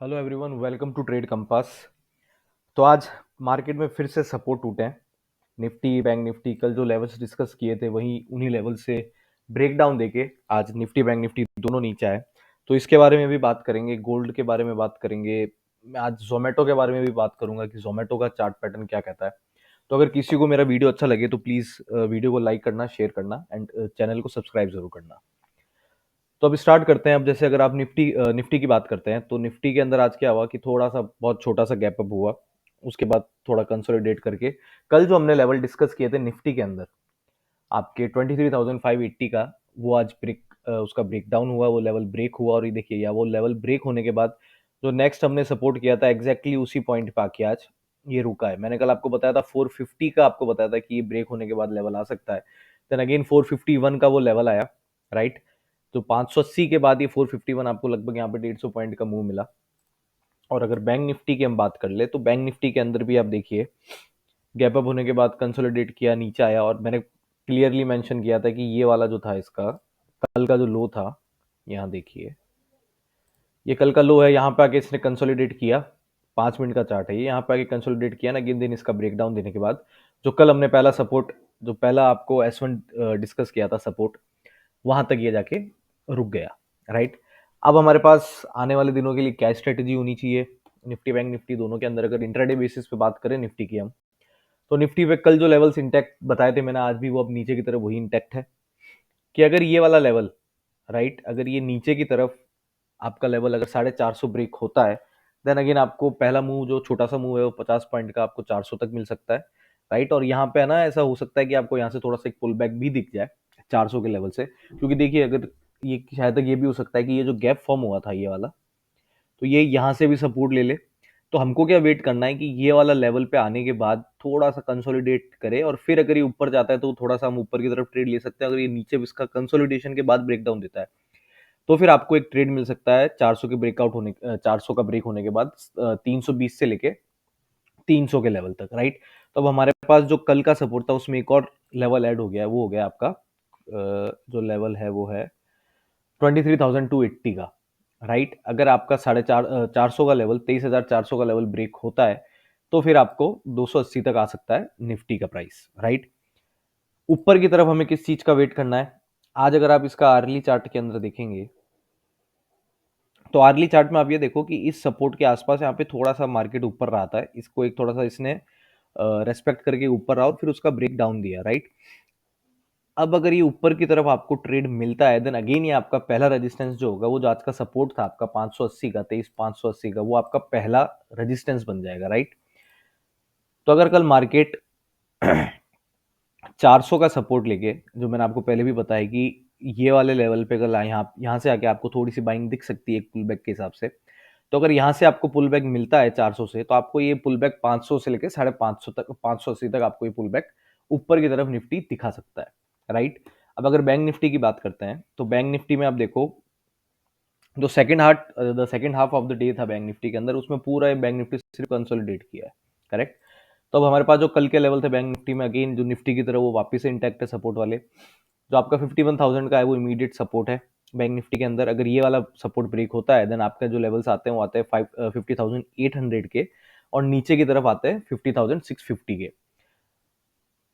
Hello everyone, welcome to Trade Compass. तो आज market में फिर से सपोर्ट टूटे हैं। निफ्टी बैंक निफ्टी कल जो लेवल्स डिस्कस किए थे वही उन्हीं लेवल से ब्रेकडाउन देके आज निफ्टी बैंक निफ्टी दोनों नीचे आए। तो इसके बारे में भी बात करेंगे, गोल्ड के बारे में बात करेंगे। मैं आज जोमेटो के बारे में भी बात करूंगा कि जोमेटो का चार्ट पैटर्न क्या कहता है। तो अगर किसी को मेरा वीडियो अच्छा लगे तो प्लीज़ वीडियो को लाइक करना, शेयर करना एंड चैनल को सब्सक्राइब जरूर करना। तो अब स्टार्ट करते हैं। अब जैसे अगर आप निफ्टी की बात करते हैं तो निफ्टी के अंदर आज क्या हुआ कि थोड़ा सा बहुत छोटा सा गैप अप हुआ। उसके बाद थोड़ा कंसोलिडेट करके कल जो हमने लेवल डिस्कस किए थे निफ्टी के अंदर आपके 23,580 का, वो आज उसका ब्रेकडाउन हुआ, वो लेवल ब्रेक हुआ। और ये देखिए, या वो लेवल ब्रेक होने के बाद जो नेक्स्ट हमने सपोर्ट किया था एग्जैक्टली उसी पॉइंट पे आके आज ये रुका है। मैंने कल आपको बताया था 450 का, आपको बताया था कि ये ब्रेक होने के बाद लेवल आ सकता है। देन अगेन 451 का वो लेवल आया, राइट। तो 580 के बाद ये 451 आपको लगभग यहाँ पे 150 पॉइंट का मूव मिला। और अगर बैंक निफ्टी की हम बात कर ले तो बैंक निफ्टी के अंदर भी आप देखिए, गैप अप होने के बाद कंसोलिडेट किया, नीचे आया। और मैंने क्लियरली मेंशन किया था कि ये वाला जो था इसका कल का जो लो था, यहाँ देखिए ये कल का लो है। यहाँ पे आके इसने कंसोलिडेट किया, 5 मिनट का चार्ट है ये। यहाँ पे आके कंसोलिडेट किया ना, अगेन दिन इसका ब्रेकडाउन देने के बाद जो कल हमने पहला सपोर्ट, जो पहला आपको S1 डिस्कस किया था सपोर्ट, वहां तक ये जाके रुक गया, राइट। अब हमारे पास आने वाले दिनों के लिए क्या स्ट्रेटेजी होनी चाहिए निफ्टी बैंक निफ्टी दोनों के अंदर। अगर इंट्राडे बेसिस पे बात करें निफ्टी की हम, तो निफ्टी पे कल जो लेवल्स इंटैक्ट बताए थे मैंने, आज भी वो अब नीचे की तरफ वही इंटैक्ट है कि अगर ये वाला लेवल, राइट, अगर ये नीचे की तरफ आपका लेवल अगर 450 ब्रेक होता है, देन अगेन आपको पहला मूव जो छोटा सा मूव है वो 50 पॉइंट का आपको 400 तक मिल सकता है, राइट। और यहाँ पे है ना, ऐसा हो सकता है कि आपको यहाँ से थोड़ा सा एक पुल बैक भी दिख जाए 400 के लेवल से। क्योंकि देखिए, अगर ये शायद तक ये भी हो सकता है कि ये जो गैप फॉर्म हुआ था ये वाला, तो ये यहाँ से भी सपोर्ट ले ले। तो हमको क्या वेट करना है कि ये वाला लेवल पे आने के बाद थोड़ा सा कंसोलिडेट करे, और फिर अगर ये ऊपर जाता है तो थोड़ा सा हम ऊपर की तरफ ट्रेड ले सकते हैं। अगर ये नीचे इसका कंसोलिडेशन के बाद ब्रेकडाउन देता है तो फिर आपको एक ट्रेड मिल सकता है 400 के ब्रेकआउट होने 400 का ब्रेक होने के बाद 320 से लेके 300 के लेवल तक, राइट। तो अब हमारे पास जो कल का सपोर्ट था उसमें एक और लेवल ऐड हो गया है, वो हो गया आपका जो लेवल है वो है 23,280 का, राइट। अगर आपका 450 का लेवल, 23,400 का लेवल ब्रेक होता है तो फिर आपको 280 तक आ सकता है निफ्टी का प्राइस, राइट। ऊपर की तरफ हमें किस चीज का वेट करना है? आज अगर आप इसका आर्ली चार्ट के अंदर देखेंगे तो आर्ली चार्ट में आप ये देखो कि इस सपोर्ट के आसपास यहाँ पे थोड़ा सा मार्केट ऊपर रहा था, इसको एक थोड़ा सा इसने रेस्पेक्ट करके ऊपर रहा और फिर उसका ब्रेक डाउन दिया, राइट। अब अगर ये ऊपर की तरफ आपको ट्रेड मिलता है, देन अगेन ये आपका पहला रेजिस्टेंस जो होगा, वो जो आज का सपोर्ट था आपका 580 का, 23,580 का, वो आपका पहला रेजिस्टेंस बन जाएगा, राइट। तो अगर कल मार्केट 400 का सपोर्ट लेके, जो मैंने आपको पहले भी बताया कि ये वाले लेवल पे अगर यहाँ से आके आपको थोड़ी सी बाइंग दिख सकती है एक पुल बैक के हिसाब से, तो अगर यहाँ से आपको पुल बैक मिलता है 400 से, तो आपको ये पुल बैक 500 से लेके 550 तक, 580 तक आपको ये पुल बैक ऊपर की तरफ निफ्टी दिखा सकता है, राइट। अब अगर बैंक निफ्टी की बात करते हैं तो बैंक निफ्टी में आप देखो, जो second half of the day था बैंक निफ्टी के अंदर, उसमें पूरा बैंक निफ्टी सिर्फ कंसोलिडेट किया है, करेक्ट। तो अब हमारे पास जो कल के लेवल थे बैंक निफ्टी में, अगेन जो निफ्टी की तरह वो वापस से इंटैक्ट है सपोर्ट वाले। जो आपका 51,000 का है वो इमीडिएट सपोर्ट है बैंक निफ्टी के अंदर। अगर ये वाला सपोर्ट ब्रेक होता है, देन आपके जो लेवल्स आते हैं वो आते हैं 50,800 के, और नीचे की तरफ आते हैं 50,650 के।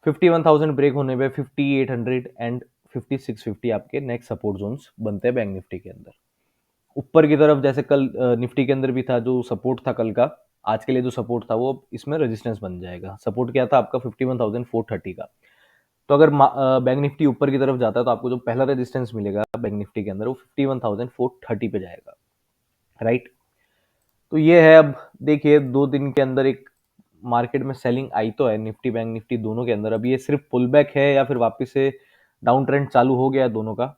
51,000 ब्रेक होने पे 5800 एंड 5650 आपके नेक्स्ट सपोर्ट जोन्स बनते हैं बैंक निफ्टी के अंदर। ऊपर की तरफ जैसे कल निफ्टी के अंदर भी था, जो सपोर्ट था कल का, आज के लिए जो सपोर्ट था वो इसमें रेजिस्टेंस बन जाएगा। सपोर्ट क्या था आपका 51,430 का। तो अगर बैंक निफ्टी ऊपर की तरफ जाता है तो आपको जो पहला रेजिस्टेंस मिलेगा बैंक निफ्टी के अंदर वो 51,430 पे जाएगा, राइट। तो ये है। अब देखिए, 2 दिन के अंदर एक मार्केट में सेलिंग आई तो है निफ्टी बैंक निफ्टी दोनों के अंदर। अब ये सिर्फ पुल बैक है या फिर वापस से डाउन ट्रेंड चालू हो गया है दोनों का,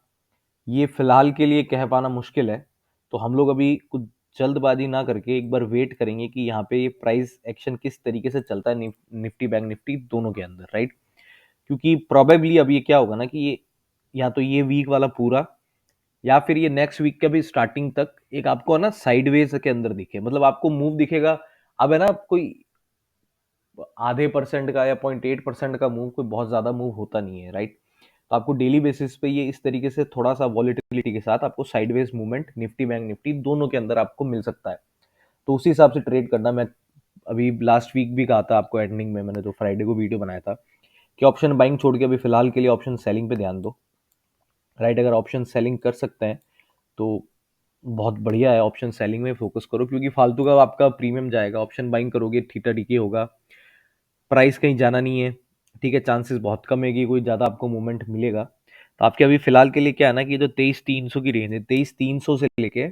ये फिलहाल के लिए कह पाना मुश्किल है। तो हम लोग अभी कुछ जल्दबाजी ना करके एक बार वेट करेंगे कि यहाँ पे ये प्राइस एक्शन किस तरीके से चलता है निफ्टी बैंक निफ्टी दोनों के अंदर, राइट। क्योंकि प्रोबेबली अब ये क्या होगा ना कि ये या तो ये वीक वाला पूरा, या फिर ये नेक्स्ट वीक के भी स्टार्टिंग तक एक आपको ना साइडवेज के अंदर दिखे, मतलब आपको मूव दिखेगा। अब है ना, कोई आधे परसेंट का या 0.8% का मूव कोई बहुत ज्यादा मूव होता नहीं है, राइट। तो आपको डेली बेसिस पे ये इस तरीके से थोड़ा सा वॉलेटिलिटी के साथ आपको sideways movement Nifty bank Nifty दोनों के अंदर आपको मिल सकता है। तो उसी हिसाब से ट्रेड करना। मैं अभी लास्ट वीक भी कहा था आपको एंडिंग में, मैंने जो फ्राइडे को वीडियो बनाया था कि ऑप्शन बाइंग छोड़ के अभी फिलहाल के लिए ऑप्शन सेलिंग पे ध्यान दो, राइट। अगर ऑप्शन सेलिंग कर सकते हैं तो बहुत बढ़िया है, ऑप्शन सेलिंग में फोकस करो, क्योंकि फालतू का आपका प्रीमियम जाएगा। ऑप्शन बाइंग करोगे ठीटा ठीकी होगा, प्राइस कहीं जाना नहीं है, ठीक है, चांसेस बहुत कम है कि कोई ज़्यादा आपको मूवमेंट मिलेगा। तो आपके अभी फिलहाल के लिए क्या है ना कि जो 23,300 की रेंज है, 23,300 से लेके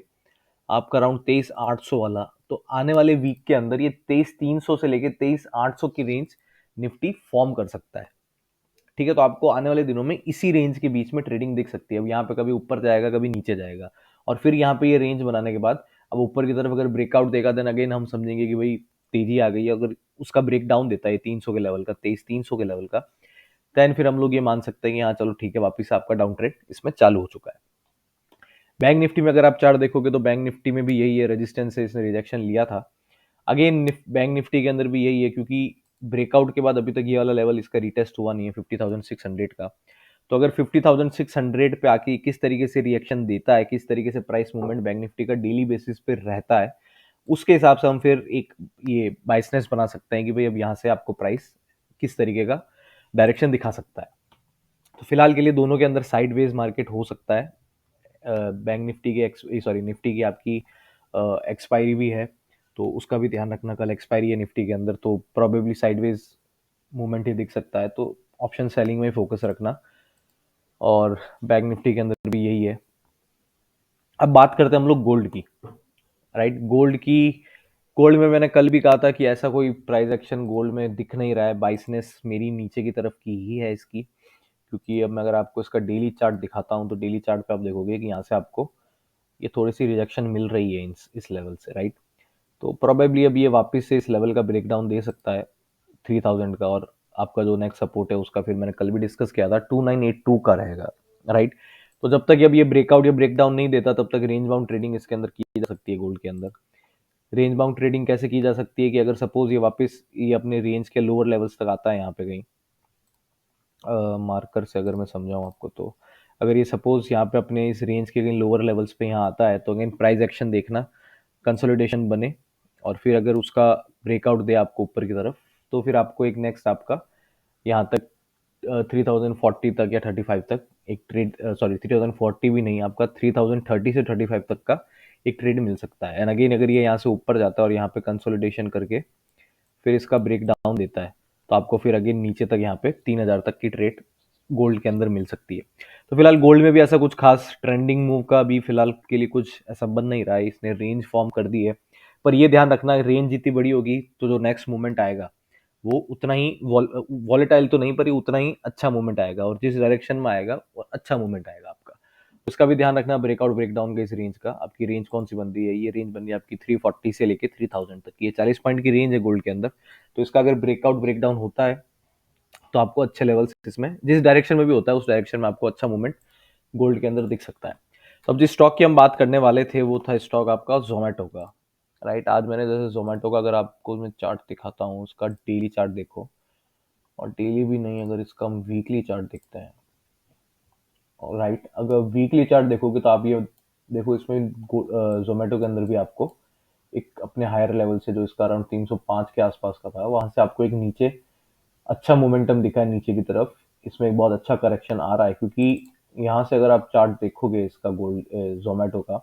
आपका अराउंड 23,800 वाला, तो आने वाले वीक के अंदर ये 23,300 से लेके 23,800 की रेंज निफ्टी फॉर्म कर सकता है, ठीक है। तो आपको आने वाले दिनों में इसी रेंज के बीच में ट्रेडिंग दिख सकती है। अब यहाँ पे कभी ऊपर जाएगा, कभी नीचे जाएगा, और फिर यहाँ पे ये रेंज बनाने के बाद अब ऊपर की तरफ अगर ब्रेकआउट देगा, देन अगेन हम समझेंगे कि भाई तेजी आ गई है। अगर उसका ब्रेक डाउन देता है 300 के लेवल का, 23,300 के लेवल का, देन फिर हम लोग ये मान सकते हैं कि हाँ चलो ठीक है, वापस से आपका डाउन ट्रेड इसमें चालू हो चुका है। बैंक निफ्टी में अगर आप चार्ट देखोगे तो बैंक निफ्टी में भी यही है, रेजिस्टेंस है, इसने रिजेक्शन लिया था। अगेन बैंक निफ्टी के अंदर भी यही है, क्योंकि ब्रेकआउट के बाद अभी तक ये वाला लेवल इसका रिटेस्ट हुआ नहीं है 50,600 का। तो अगर 50,600 पे आके किस तरीके से रिएक्शन देता है, किस तरीके से प्राइस मूवमेंट बैंक निफ्टी का डेली बेसिस पे रहता है, उसके हिसाब से हम फिर एक ये बाइसनेस बना सकते हैं कि भाई अब यहाँ से आपको प्राइस किस तरीके का डायरेक्शन दिखा सकता है। तो फिलहाल के लिए दोनों के अंदर साइडवेज मार्केट हो सकता है। बैंक निफ्टी की सॉरी निफ्टी की आपकी एक्सपायरी भी है, तो उसका भी ध्यान रखना। कल एक्सपायरी है निफ्टी के अंदर, तो प्रोबेबली साइडवेज मूवमेंट ही दिख सकता है, तो ऑप्शन सेलिंग में फोकस रखना। और बैंक निफ्टी के अंदर भी यही है। अब बात करते हैं हम लोग गोल्ड की, राइट। गोल्ड में मैंने कल भी कहा था कि ऐसा कोई प्राइस एक्शन गोल्ड में दिख नहीं रहा है, बाइसनेस मेरी नीचे की तरफ की ही है इसकी। क्योंकि अब मैं अगर आपको इसका डेली चार्ट दिखाता हूँ तो डेली चार्ट पे आप देखोगे कि यहाँ से आपको ये थोड़ी सी रिजेक्शन मिल रही है इस लेवल से, राइट। तो प्रोबेबली अब ये वापस से इस लेवल का ब्रेकडाउन दे सकता है 3,000 का, और आपका जो नेक्स्ट सपोर्ट है उसका फिर मैंने कल भी डिस्कस किया था 2,982 का रहेगा, राइट। तो जब तक अब ये ब्रेकआउट या ब्रेकडाउन नहीं देता तब तक रेंज बाउंड ट्रेडिंग इसके अंदर की जा सकती है। गोल्ड के अंदर रेंज बाउंड ट्रेडिंग कैसे की जा सकती है कि अगर सपोज ये वापस ये अपने रेंज के लोअर लेवल्स तक आता है, यहाँ पे कहीं मार्कर से अगर मैं समझाऊँ आपको, तो अगर ये सपोज यहाँ पे अपने इस रेंज के कहीं लोअर लेवल्स पे यहाँ आता है, तो अगेन प्राइस एक्शन देखना, कंसोलिडेशन बने, और फिर अगर उसका ब्रेकआउट दे आपको ऊपर की तरफ, तो फिर आपको एक नेक्स्ट आपका यहाँ तक 3,040 तक या 35 तक एक ट्रेड, सॉरी 3,040 भी नहीं, आपका 3,030 से 35 तक का एक ट्रेड मिल सकता है। एंड अगेन अगर ये यहाँ से ऊपर जाता है और यहाँ पे कंसोलिडेशन करके फिर इसका ब्रेक डाउन देता है, तो आपको फिर अगेन नीचे तक यहाँ पे 3,000 तक की ट्रेड गोल्ड के अंदर मिल सकती है। तो फिलहाल गोल्ड में भी ऐसा कुछ खास ट्रेंडिंग मूव का भी फिलहाल के लिए कुछ ऐसा बन नहीं रहा है, इसने रेंज फॉर्म कर दी है। पर ये ध्यान रखना, रेंज जितनी बड़ी होगी तो जो नेक्स्ट मूवमेंट आएगा वो उतना ही वॉलेटाइल तो नहीं, पर ये उतना ही अच्छा मूवमेंट आएगा, और जिस डायरेक्शन में आएगा वो अच्छा मूवमेंट आएगा आपका। उसका भी ध्यान रखना, ब्रेकआउट ब्रेकडाउन का इस रेंज का। आपकी रेंज कौन सी बन रही है, ये रेंज बन रही है आपकी 340 से लेके 3,000 तक की, ये 40 पॉइंट की रेंज है गोल्ड के अंदर। तो इसका अगर ब्रेकआउट ब्रेकडाउन होता है तो आपको अच्छे लेवल्स इसमें जिस डायरेक्शन में भी होता है उस डायरेक्शन में आपको अच्छा मूवमेंट गोल्ड के अंदर दिख सकता है। तो अब जिस स्टॉक की हम बात करने वाले थे वो था स्टॉक आपका जोमेटो का, राइट। आज मैंने जैसे जोमेटो का अगर आपको मैं चार्ट दिखाता हूँ, उसका डेली चार्ट देखो, और डेली भी नहीं, अगर इसका हम वीकली चार्ट देखते हैं, राइट। अगर वीकली चार्ट देखोगे तो आप ये देखो, इसमें जोमेटो के अंदर भी आपको एक अपने हायर लेवल से जो इसका अराउंड 305 के आसपास का था, वहां से आपको एक नीचे अच्छा मोमेंटम दिखा है नीचे की तरफ। इसमें एक बहुत अच्छा करेक्शन आ रहा है, क्योंकि यहाँ से अगर आप चार्ट देखोगे इसका गोल्ड जोमेटो का,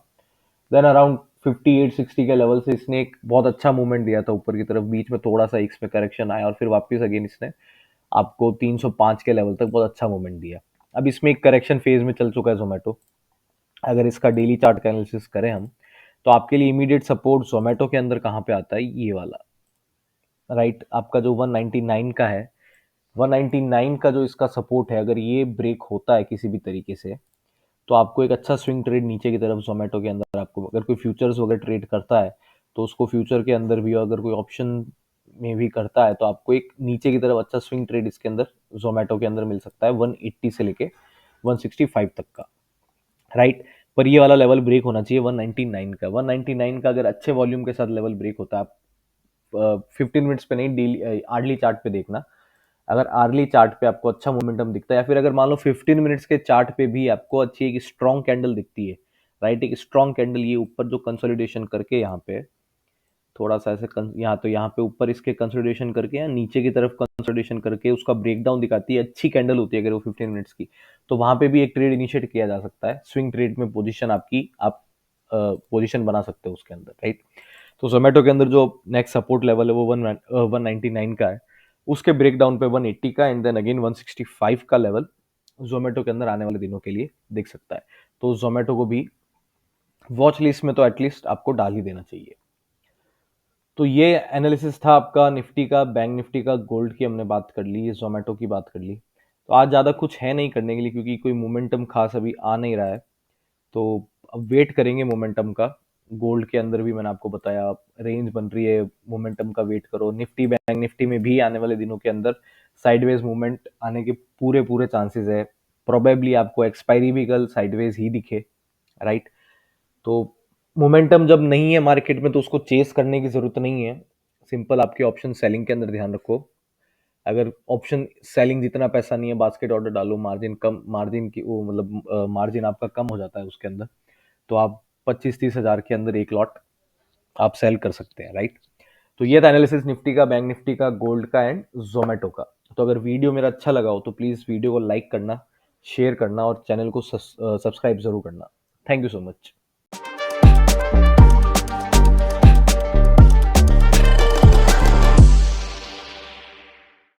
देन अराउंड 58-60 के लेवल से इसने एक बहुत अच्छा मूवमेंट दिया था ऊपर की तरफ, बीच में थोड़ा सा इसमें करेक्शन आया और फिर वापस अगेन इसने आपको 305 के लेवल तक बहुत अच्छा मूवमेंट दिया। अब इसमें एक करेक्शन फेज में चल चुका है जोमेटो। अगर इसका डेली चार्ट का एनालिसिस करें हम, तो आपके लिए इमीडिएट सपोर्ट जोमेटो के अंदर कहाँ पे आता है, ये वाला, राइट। आपका जो 199 का है, 199 का जो इसका सपोर्ट है, अगर ये ब्रेक होता है किसी भी तरीके से, तो आपको एक अच्छा स्विंग ट्रेड नीचे की तरफ जोमेटो के अंदर, आपको अगर कोई फ्यूचर्स वगैरह ट्रेड करता है तो उसको फ्यूचर के अंदर भी, अगर कोई ऑप्शन में भी करता है, तो आपको एक नीचे की तरफ अच्छा स्विंग ट्रेड इसके अंदर जोमेटो के अंदर मिल सकता है 180 से लेके 165 तक का, राइट। पर ये वाला लेवल ब्रेक होना चाहिए 199 का। 199 का अगर अच्छे वॉल्यूम के साथ लेवल ब्रेक होता है, आप 15 मिनट्स पे नहीं, डेली आर्ली चार्ट पे देखना। अगर आर्ली चार्ट पे आपको अच्छा मोमेंटम दिखता है, या फिर अगर मान लो 15 मिनट्स के चार्ट पे भी आपको अच्छी एक स्ट्रॉन्ग कैंडल दिखती है, राइट, एक स्ट्रॉन्ग कैंडल ये ऊपर जो कंसोलिडेशन करके यहाँ पे थोड़ा सा ऐसे यहाँ पे ऊपर इसके कंसोलिडेशन करके या नीचे की तरफ कंसोलिडेशन करके उसका ब्रेकडाउन दिखाती है, अच्छी कैंडल होती है अगर वो 15 मिनट्स की, तो वहां पे भी एक ट्रेड इनिशिएट किया जा सकता है। स्विंग ट्रेड में पोजीशन आपकी, आप पोजीशन बना सकते हो उसके अंदर, राइट। तो जोमेटो के अंदर जो नेक्स्ट सपोर्ट लेवल है वो 199 का है, उसके ब्रेकडाउन पे 180 का एंड देन अगेन 165 का लेवल जोमेटो के अंदर आने वाले दिनों के लिए दिख सकता है। तो जोमेटो को भी वॉच लिस्ट में तो एटलीस्ट आपको डाल ही देना चाहिए। तो ये एनालिसिस था आपका निफ्टी का, बैंक निफ्टी का, गोल्ड की हमने बात कर ली, जोमेटो की बात कर ली। तो आज ज़्यादा कुछ है नहीं करने के लिए क्योंकि कोई मोमेंटम खास अभी आ नहीं रहा है, तो अब वेट करेंगे मोमेंटम का। गोल्ड के अंदर भी मैंने आपको बताया रेंज बन रही है, मोमेंटम का वेट करो। निफ्टी बैंक निफ्टी में भी आने वाले दिनों के अंदर साइडवेज मूवमेंट आने के पूरे पूरे चांसेस है। प्रोबेबली आपको एक्सपायरी भी कल साइडवेज ही दिखे, राइट। तो मोमेंटम जब नहीं है मार्केट में तो उसको चेस करने की जरूरत नहीं है। सिंपल आपके ऑप्शन सेलिंग के अंदर ध्यान रखो। अगर ऑप्शन सेलिंग जितना पैसा नहीं है, बास्केट ऑर्डर डालो, मार्जिन कम, मार्जिन की वो मतलब मार्जिन आपका कम हो जाता है उसके अंदर, तो आप 25-30 हज़ार के अंदर एक लॉट आप सेल कर सकते हैं, राइट। तो ये था एनालिसिस निफ्टी का, बैंक निफ्टी का, गोल्ड का एंड जोमेटो का। तो अगर वीडियो मेरा अच्छा लगा हो तो प्लीज वीडियो को लाइक करना, शेयर करना और चैनल को सब्सक्राइब जरूर करना। Thank you so much.